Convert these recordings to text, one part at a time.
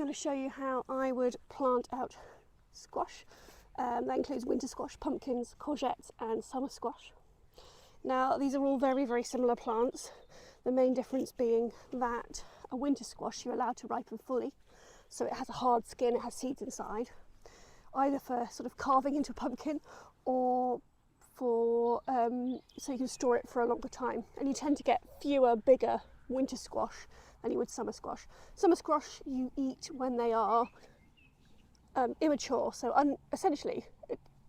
going to show you how I would plant out squash. That includes winter squash, pumpkins, courgettes and summer squash. Now these are all very, very similar plants. The main difference being that a winter squash you're allowed to ripen fully, so it has a hard skin, it has seeds inside, either for sort of carving into a pumpkin or for so you can store it for a longer time. And you tend to get fewer bigger winter squash than you would summer squash. Summer squash you eat when they are immature, so essentially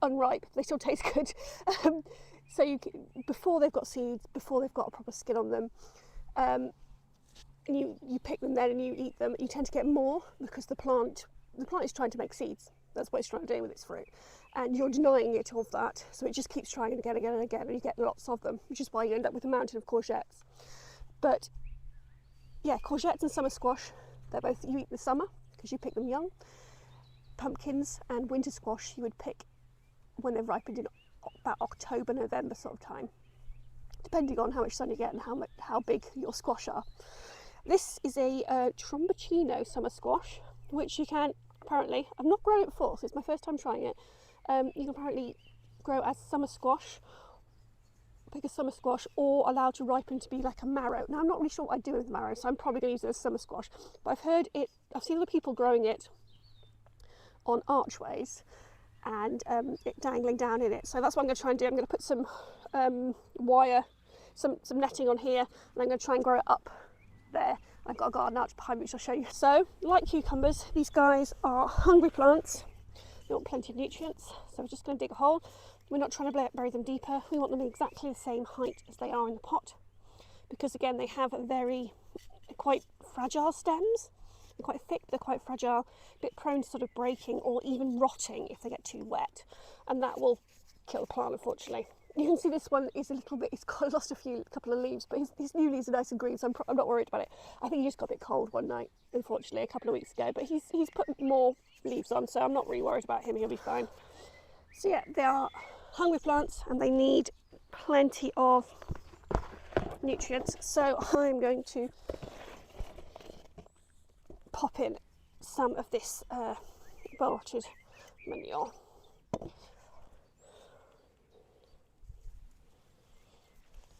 unripe. They still taste good. So before they've got seeds, before they've got a proper skin on them, and you pick them then and you eat them. You tend to get more because the plant is trying to make seeds. That's what it's trying to do with its fruit, and you're denying it of that, so it just keeps trying again and again, and you get lots of them, which is why you end up with a mountain of courgettes. But yeah, courgettes and summer squash, they're both, you eat in the summer because you pick them young. Pumpkins and winter squash you would pick when they've ripened in about October, November sort of time, depending on how much sun you get and how big your squash are. This is a Tromboncino summer squash, which you can apparently, I've not grown it before, so it's my first time trying it. You can apparently grow as summer squash, pick a summer squash, or allowed to ripen to be like a marrow. Now I'm not really sure what I'd do with the marrow, so I'm probably going to use it as summer squash. But I've seen other people growing it on archways and it dangling down in it. So that's what I'm going to try and do. I'm going to put some wire, some netting on here, and I'm going to try and grow it up there. I've got a garden arch behind me, which I'll show you. So, like cucumbers, these guys are hungry plants. They want plenty of nutrients, so we're just going to dig a hole. We're not trying to bury them deeper. We want them exactly the same height as they are in the pot, because again, they have quite fragile stems. They're quite thick, they're quite fragile, a bit prone to sort of breaking or even rotting if they get too wet, and that will kill the plant, unfortunately. You can see this one is a little bit, it's lost a couple of leaves, but his new leaves are nice and green, so I'm not worried about it. I think he just got a bit cold one night, unfortunately, a couple of weeks ago, but he's put more leaves on, so I'm not really worried about him, he'll be fine. So yeah, they are hungry plants and they need plenty of nutrients, so I'm going to pop in some of this bolted manure.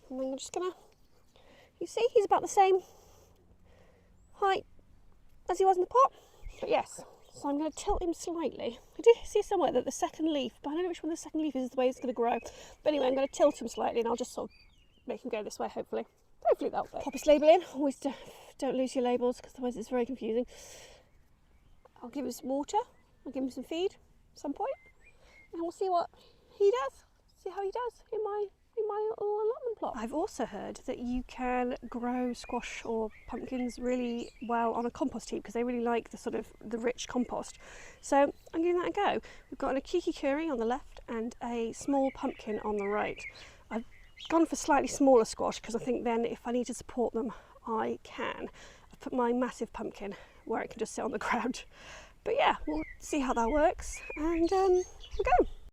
And then I'm just gonna, you see, he's about the same height as he was in the pot. But yes, so I'm going to tilt him slightly. I did see somewhere that the second leaf, but I don't know which one the second leaf is the way it's going to grow. But anyway, I'm going to tilt him slightly and I'll just sort of make him go this way, hopefully. Hopefully that'll work. Pop his label in. Always don't lose your labels, because otherwise it's very confusing. I'll give him some water. I'll give him some feed at some point, and we'll see what he does. See how he does in my little allotment plot. I've also heard that you can grow squash or pumpkins really well on a compost heap, because they really like the rich compost. So I'm giving that a go. We've got an akiki curry on the left and a small pumpkin on the right. I've gone for slightly smaller squash because I think then if I need to support them I can. I've put my massive pumpkin where it can just sit on the ground. But yeah, we'll see how that works, and we'll go.